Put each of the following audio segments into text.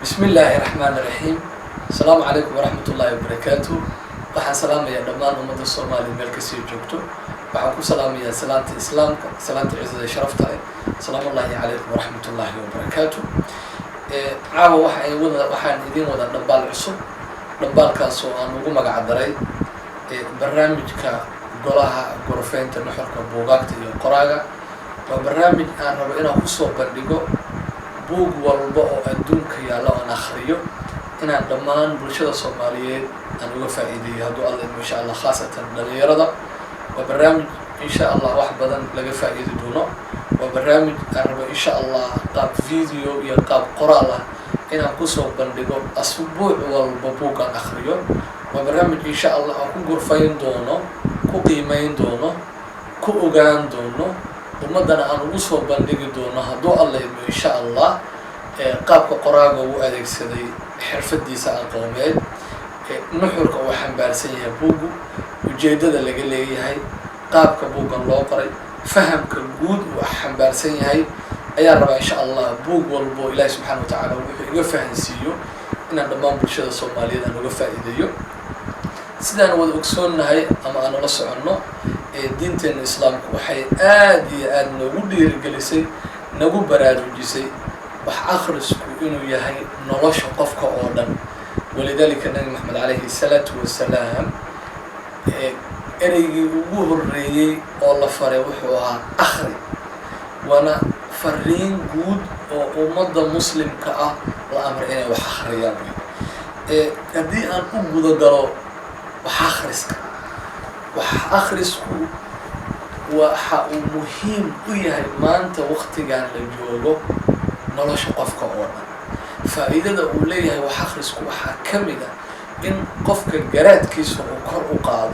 بسم الله الرحمن الرحيم. السلام عليكم ورحمة الله وبركاته. waxaan salaamayaa dhammaan ummadda Soomaaliyeed meel kasta joogto. waxaan ku salaamayaa salaanta islaamka, salaanta ciidada sharafta leh. Salaamu alaykum warahmatullahi wabarakatuh. caawa waxaan idin wada dhambaal cusub. dhambaalkaas oo aan ugu magac daray barnaamijka golaha gorfeynta nuxurka buugaagta iyo qoraaga. waa barnaamij aan rabo inaan ku soo bandhigo buug walba oo adduunka yaalla oo aan akhriyo inaan dhammaan bulshada Soomaaliyeed aan uga faa'iideeyo hadduu alla insha Allah khaasatan dhalinyarada. waa barnaamij insha Allah wax badan laga faa'iidi doono. waa barnaamij aan rabo insha Allah qaab video iyo qaab qoraal ah inaan ku soo bandhigo asbuuc walba buug aan akhriyo. waa barnaamij insha Allah aan ku gorfayn doono, ku qiimeyn doono, ku ogaan doono, ummadana aan ugu soo bandhigi doono hadduu alla insha Allah qaabka qoraaga uu adeegsaday xirfadiisa aqooneed, nuxurka uu xambaarsan yahay buugu, ujeedada laga leeyahay, qaabka buugan loo qoray, fahamka guud uu xambaarsan yahay ayaa rabaa insha Allah buug walbo Ilaahay subhanahu wa ta'ala wuxuu iga fahansiiyo inaan dhammaan bulshada Soomaaliyeed aan uga faa'iideeyo. sidaan wada ogsoonahay ama aan la soconno diinteena islaamku waxay aad iyo aad noogu dhiirigelisay, nagu baraarujisay wax akhrisku inuu yahay nolosha qofka oo dhan. walidaalika nabi maxamed calayhi salaatu wasalaam ereygii ugu horreeyey oo la faray wuxuu ahaa akhri, waana fariin guud oo ummadda muslimka ah la amray inay wax akhriyaan. haddii aan u guda galo wax akhrisku waxa uu muhiim u yahay maanta waqtigan la joogo nolosha qofka oo dhan. faa'iidada uu leeyahay wax akhrisku waxaa ka mid ah in qofka garaadkiisa uu kor u qaado,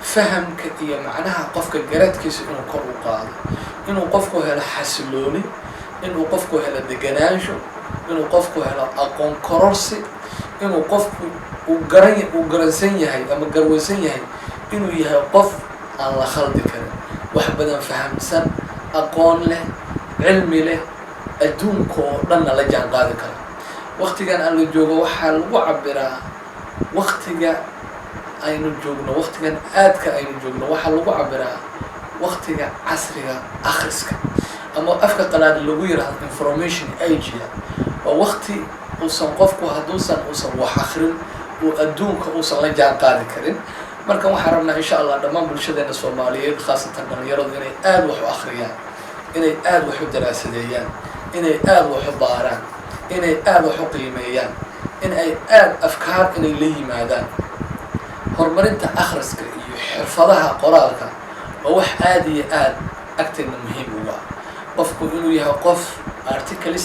fahamka iyo macnaha qofka garaadkiisa inuu kor u qaado, inuu qofku helo xasilooni, inuu qofku helo deganaansho, inuu qofku helo aqoon kororsi, inuu qofku uu garansan yahay ama garwaysan yahay inuu yahay qof aan la khaldi karin, wax badan fahamsan, aqoon leh, cilmi leh, adduunka oo dhanna la jaan qaadi kara. waqtigan aan la joogo waxaa lagu cabiraa waqtiga aynu joogno, waqtigan aadka aynu joogno waxaa lagu cabiraa waqtiga casriga akhriska ama afka qalaad lagu yiraahdo information age. waa waqti uusan qofku hadduusan wax akhrin uu adduunka uusan la jaan qaadi karin. marka waxaan rabnaa insha Allah dhammaan bulshadeena Soomaaliyeed khaasatan dhalinyaradu inay aad wax u akhriyaan, inay aad wax u daraasadeeyaan, inay aad wax u baaraan, inay aad wax u qiimeeyaan, in ay aad afkaar inay la yimaadaan. horumarinta akhriska iyo xirfadaha qoraalka waa wax aad iyo aad agteena muhiim uga ah. qofku inuu yahay qof article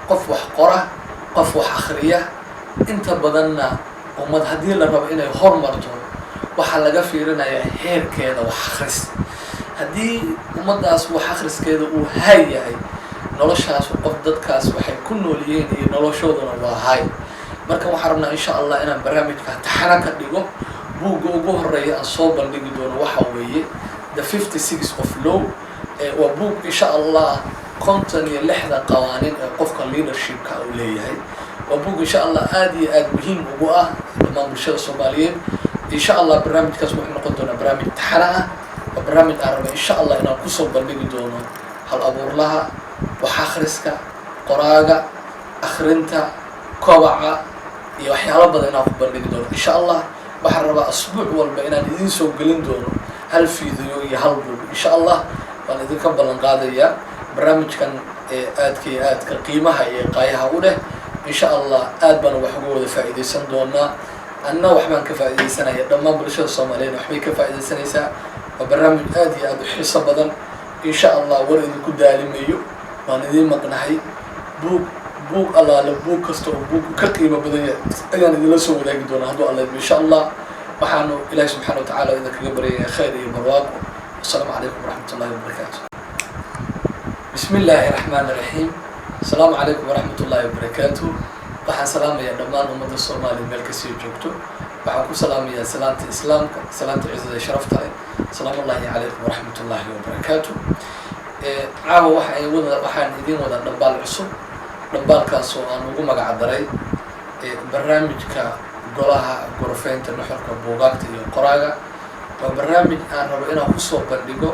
qof wax qora, qof wax akhriya. inta badanna ummad haddii la rabo inay horumarto waxaa laga fiirinayaa heerkeeda wax akhris. haddii ummaddaas wax akhriskeeda uu hay yahay, noloshaas qof dadkaas waxay ku nool yihiin iyo noloshooduna waa hay. marka waxaan rabnaa insha Allah inaan barnaamijka taxana ka dhigo. buugga ugu horreeya aan soo bandhigi doono waxa weeye The 56 of Law. waa buug insha Allah 56 qawaaniin ee qofka leadershipka uu leeyahay. waa buug insha Allah aad iyo aad muhiim ugu ah dhammaan bulshada Soomaaliyeed. insha Allah barnaamijkaas wuxuu noqon doonaa barnaamij taxana ah. waa barnaamij aan rabo insha Allah inaan ku soo bandhigi doono hal abuurlaha, wax akhriska, qoraaga, akhrinta, kobaca iyo waxyaalo badan inaan ku bandhigi doono insha Allah. waxaan rabaa asbuuc walba inaan idin soo gelin doono hal video iyo hal buug insha Allah. waan idinka ballan qaadayaa barnaamijkan aadka qiimaha iyo qaayaha u leh insha Allah. aad baan wax uga wada faa'iideysan doonaa. anna waxbaan ka faa'iideysanaya, dhammaan bulshada Soomaaliyeed waxbay ka faa'iideysanaysaa. waa barnaamij aad iyo aad u xiiso badan insha Allah. war idinku daalimayo, waan idin maqnahay. buug allaale buug kasta oo buug ka qiimo badan yahay ayaan idinla soo wadaagi doonaa hadduu alla insha Allah. waxaanu Ilaahay subhanahu wa ta'ala idinkaga baryayaa khayr iyo barwaaqo. assalaamu calaykum waraxmatullaahi wabarakaatuh. bismillaahi raxmaani raxiim. assalaamu calaykum waraxmatullaahi wabarakaatuh. waxaan salaamayaa dhammaan ummadda Soomaaliyeed meel kasta joogto. waxaan ku salaamayaa salaanta islaamka, salaanta ciidada sharafta leh. salaamu alaykum waraxmatullaahi wabarakaatuh. caawa waxaan idin wada dhambaal cusub. dhambaalkaas oo aan ugu magac daray barnaamijka golaha gorofeynta nuxurka buugaagta iyo qoraaga. waa barnaamij aan rabo inaan kusoo bandhigo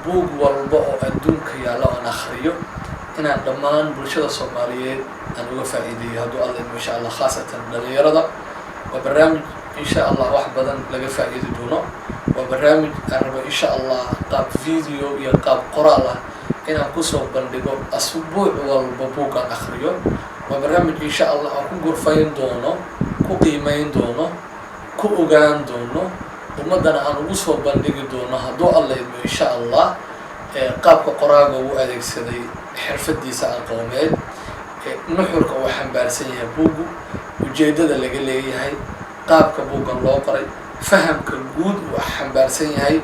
buug walba oo adduunka yaalla oon akhriyo inaan dhammaan bulshada Soomaaliyeed aan uga faa'iideeyo hadduu alla idmo insha Allah, khaasatan dhalinyarada. waa barnaamij insha Allah wax badan laga faa'iidi doono. waa barnaamij aan rabo insha Allah qaab video iyo qaab qoraal ah inaan kusoo bandhigo asbuuc walba buugaan akhriyo. waa barnaamij insha Allah aan ku gorfayn doono, ku qiimeyn doono, ku ogaan doono, ummadana aan ugu soo bandhigi doono hadduu alla idmo insha Allah qaabka qoraaga uu adeegsaday xirfadiisa aqooneed, nuxurka uu xambaarsan yahay buugu, ujeedada laga leeyahay, qaabka buugan loo qoray, fahamka guud uu xambaarsan yahay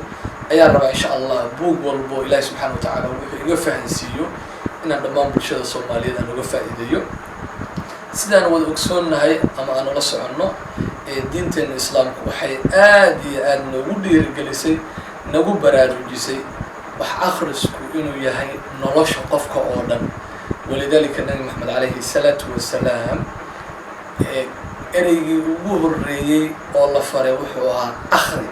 ayaan rabaa insha Allah buug walbo Ilaahay subxaanahu wa tacaala wuxuu iga fahansiiyo inaan dhammaan bulshada Soomaaliyeed aan uga faa'iideeyo. sidaan wada ogsoonnahay ama aan ula soconno diinteena islaamku waxay aad iyo aad noogu dhiirigelisay, nagu baraarujisay wax akhrisku inuu yahay nolosha qofka oo dhan. walidaalika nabi maxamed calayhi salaatu wasalaam ereygii ugu horreeyey oo la faray wuxuu ahaa akhri,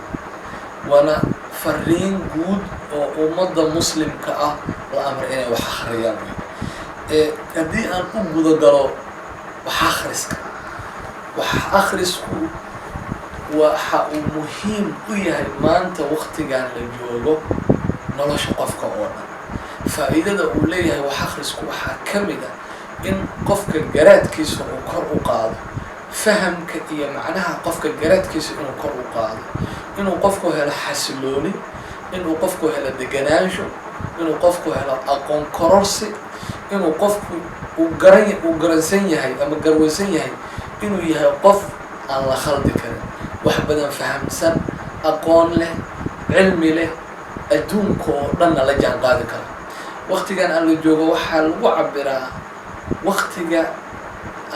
waana fariin guud oo ummadda muslimka ah la amray inay wax akhriyaan. haddii aan u guda galo wax akhrisku waxa uu muhiim u yahay maanta waqtigan la joogo nolosha qofka oo dhan. faa'iidada uu leeyahay wax akhrisku waxaa ka mid ah in qofka garaadkiisa uu kor u qaado, fahamka iyo macnaha qofka garaadkiisa inuu kor u qaado, inuu qofku helo xasilooni, inuu qofku helo deganaansho, inuu qofku helo aqoon kororsi, inuu qofku uu garansan yahay ama garwaysan yahay inuu yahay qof aan la khaldi karin, wax badan fahamsan, aqoon leh, cilmi leh, adduunka oo dhanna la jaan qaadi kara. waqtigan aan la joogo waxaa lagu cabiraa waqtiga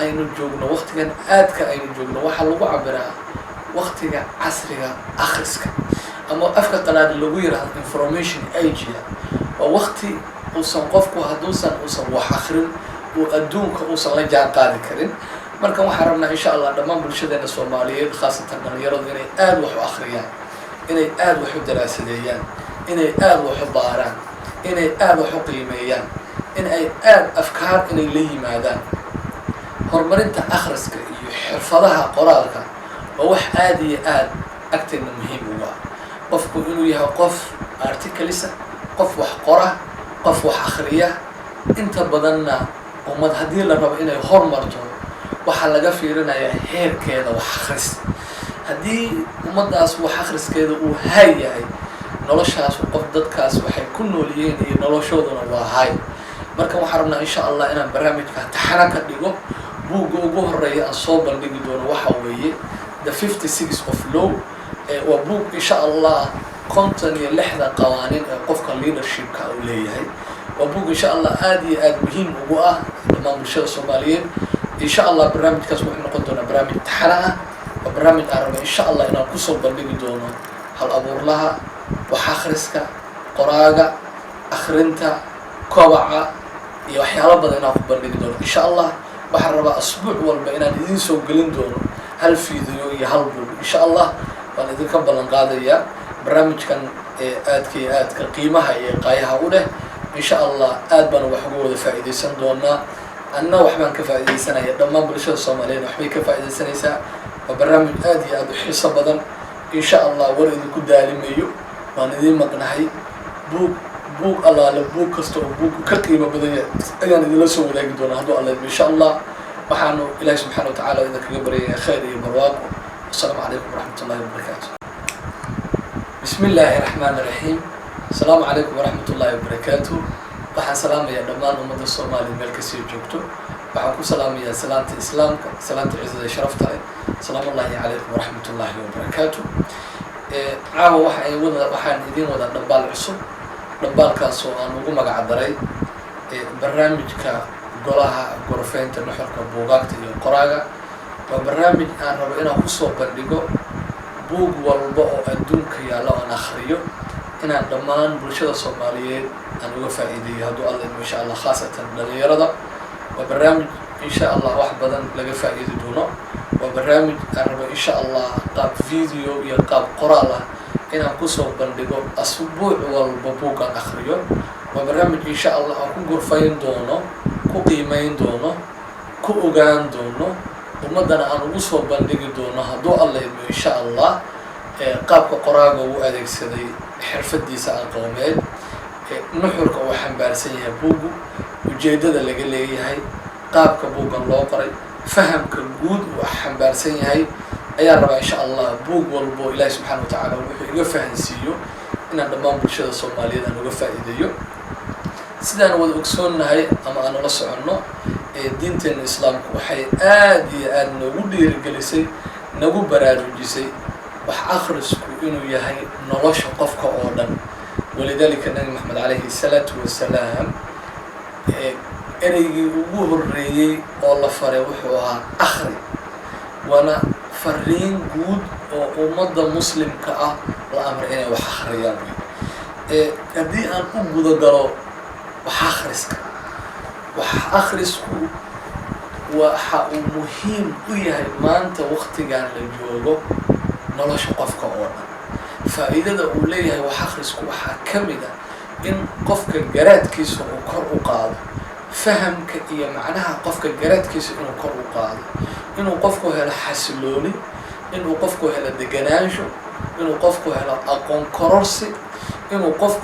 aynu joogno, waqtigan aadka aynu joogno waxaa lagu cabiraa waqtiga casriga akhriska, ama afka qalaad lagu yiraahdo information age. waa waqti uusan qofku hadduusan wax akhrin uu adduunka uusan la jaan qaadi karin. marka waxaan rabnaa insha Allah dhammaan bulshadeena Soomaaliyeed khaasatan dhalinyaradu inay aad wax u akhriyaan, inay aad wax u daraasadeeyaan, inay aad wax u baaraan, inay aad wax u qiimeeyaan, in ay aad afkaar inay la yimaadaan. horumarinta akhriska iyo xirfadaha qoraalka waa wax aad iyo aad agteena muhiim uga ah. qofku inuu yahay qof articalisa, qof wax qora, qof wax akhriya. inta badanna ummad haddii la rabo inay horumarto waxaa laga fiirinayaa heerkeeda wax akhris. haddii ummaddaas wax akhriskeeda uu hay yahay, noloshaas qof dadkaas waxay ku nool yihiin iyo noloshooduna waa hay. marka waxaan rabnaa insha Allah inaan barnaamijka taxana ka dhigo. buugga ugu horreeya aan soo bandhigi doono waxa weeye The 56 of Law. waa buug insha Allah 56 qawaaniin ee qofka leadershipka uu leeyahay. waa buug insha Allah aad iyo aad muhiim ugu ah dhammaan bulshada Soomaaliyeed. insha Allah barnaamijkaas wuxuu noqon doonaa barnaamij taxana ah. waa barnaamij aan rabo insha Allah inaan kusoo bandhigi doono hal abuurlaha, wax akhriska, qoraaga, akhrinta, kobaca iyo waxyaalo badan inaan ku bandhigi doono insha Allah. waxaan rabaa asbuuc walba inaan idiin soo gelin doono hal video iyo hal buug insha Allah. waan idinka ballan qaadayaa barnaamijkan aadka iyo aadka qiimaha iyo qaayaha u leh. insha Allah aad baan wax uga wada faa'iideysan doonaa. anna waxbaan ka faa'iideysanaya, dhammaan bulshada Soomaaliyeed waxbay ka faa'iideysanaysaa. waa barnaamij aad iyo aad u xiiso badan. insha Allah war idinku daalimayo, waan idiin maqnahay. buug allaale buug kasta oo buug ka qiimo badan yahay ayaan idinla soo wadaagi doonaa hadduu alla idmo insha Allah. waxaanu Ilaahay subxaanahu wa tacaala idinkaga baryayaa khayr iyo barwaaqo. assalaamu calaykum waraxmatullaahi wabarakaatu. bismi illaahi raxmaani raxiim. assalaamu calaykum waraxmatullaahi wabarakaatu. waxaan salaamayaa dhammaan ummadda Soomaaliya meel kastay joogto. waxaan ku salaamayaa salaanta islaamka, salaanta ciisada sharafta leh. assalaamu calaykum waraxmatullaahi wabarakaatu. caawa waxaan idiin wada dhambaal cusub. dhambaalkaas oo aan ugu magac daray barnaamijka golaha gorofeynta nuxurka buugaagta iyo qoraaga. waa barnaamij aan rabo inaan kusoo bandhigo buug walba oo adduunka yaalla oon akhriyo inaan dhammaan bulshada Soomaaliyeed aan uga faa'iideeyo hadduu alla idmo insha Allah, khaasatan dhalinyarada. وبرنامج إن شاء الله واحد بدن لقى فائدة دونه وبرنامج أنا إن شاء الله قاب فيديو يقاب قراءة إن أقصه بندقو أسبوع والببوك الأخريو وبرنامج إن شاء الله أكون غرفين دونه كقيمين دونه كأوغان دونه ومدنا أنا أقصه بندقو دونه هدو الله إن شاء الله قاب قراءة وأديك سدي حرفة ديسا القومين nuxurka uu xambaarsan yahay buugu ujeedada laga leeyahay qaabka buugan loo qoray fahamka guud uu xambaarsan yahay ayaa rabaa insha Allah buug walbo Ilaahay subhanahu wa ta'ala wuxuu iga fahansiiyo inaan dhammaan bulshada Soomaaliyeed aan uga faa'iideeyo sidaan wada ogsoonahay ama aan la soconno diinteena islaamku waxay aad iyo aad noogu dhiirigelisay nagu baraarujisay wax akhrisku inuu yahay nolosha qofka oo dhan ولذلك النبي محمد عليه الصلاة والسلام إني وجوه الرئي والله فريوحها أخري وأنا فرين جود ومضى مسلم كأ الأمر إني وحخريان أدي أن أبغى قرا وحخرسك ومهم وياه ما أنت وقت جان للجوجو نلاش قفك أورنا فإذا أوليه وحخرسك وحكمده إن قفك الجراد كيس وكر وقاض فهم كإيه معناها قفك الجراد كيس إنه كر وقاض إنه قفك هلا حسلوني إنه قفك هلا دجناجو إنه قفك هلا أقون كرسي إنه قفك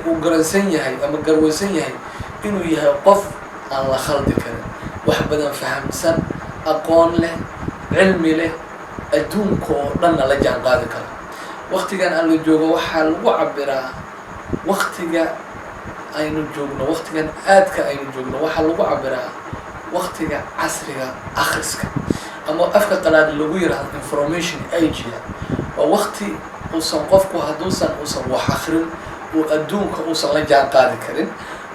وجرسية هاي أما جروسية هاي إنه يهقف على خلد كذا وحبنا فهم سن أقون له علمي له أدون كو لنا لجان قاضي كذا وقت كان اللي جوجا وحال وعبرا وقت كان أين جوجنا وقت كان آدك أين جوجنا وحال وعبرا وقت كان عصرها أخرسك أما أفكر قلاد اللي ويرها information age ووقت وصل قفك وهدوسا وصل وحخرن وأدونك وصل لجان قاضي كريم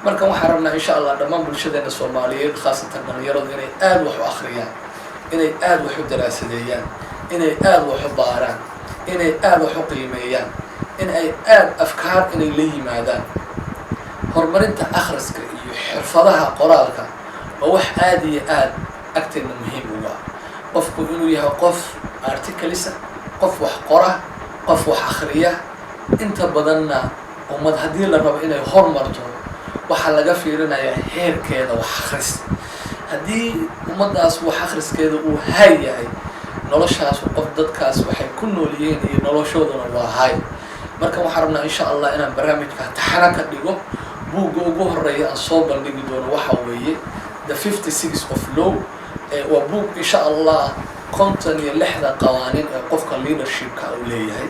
مركا وحرمنا إن شاء الله دمان بالشدة الصوماليين خاصة من يرد إني آد وحو أخريان إني آد وحو دراسيان إني آد وحو باران إني آد وحو قيميان إني آد أفكار إني لي مادان هرمرنت أخرسك يحرفضها قرارك ووح آدي آد أكتر من مهم هو قفكو إنو يها قف أرتكلسة قف وح قرى قف وح أخرية إنت بدلنا ومد هدي للرب إني هرمرته waxaa laga fiirinayaa heerkeeda wax akhris haddii ummadaas wax akhriskeeda uu hay yahay noloshaas qof dadkaas waxay ku nool yihiin iyo noloshooduna waa hay marka waxaan rabnaa insha Allah inaan barnaamijka taxana ka dhigo buugga ugu horeeya aan soo bandhigi doono waxa weeye the 56 of law waa buug insha Allah konton iyo lixda qawaaniin ee qofka leadershipka uu leeyahay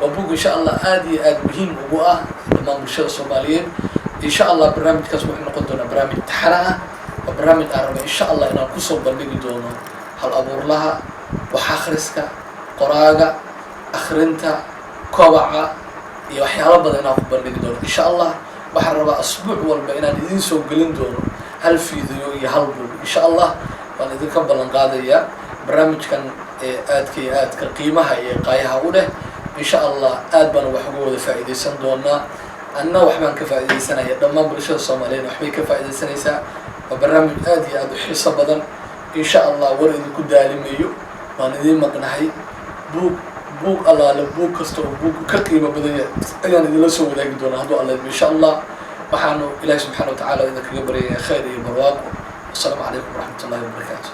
waa buug insha Allah aad iyo aad muhiim ugu ah dhammaan bulshada Soomaaliyeed إن شاء الله برنامج كسبوح نقدنا برنامج تحرقة وبرنامج عربي إن شاء الله إن كسب بلغي دونه هل أبور لها وحاخرسك قراءة أخرنتا كوبعة يوحي ربنا إن بلغي دونه إن شاء الله بحرب أسبوع والبينان إذن سوق قلن دونه هل في ذيو يهلبوا إن شاء الله وأنا إذن كبلا قاضية برنامج كان آدك قيمها قايها أوله إن شاء الله آدبا وحقوه فائدة سندونا أنا وحمان كفائدة سنة دمان برشة الصوماليين وحبي كفائدة سنة وبرنامج آدي آدو حصة بدن إن شاء الله ورد كدالي ميو وندي مقنعي بوك الله لبوك كستو بوك كقيمة بدن أيان إذا لسوا ولا يقدرون هذا الله إن شاء الله وحانو إلهي سبحانه وتعالى إذا كبري خير برواق والسلام عليكم ورحمة الله وبركاته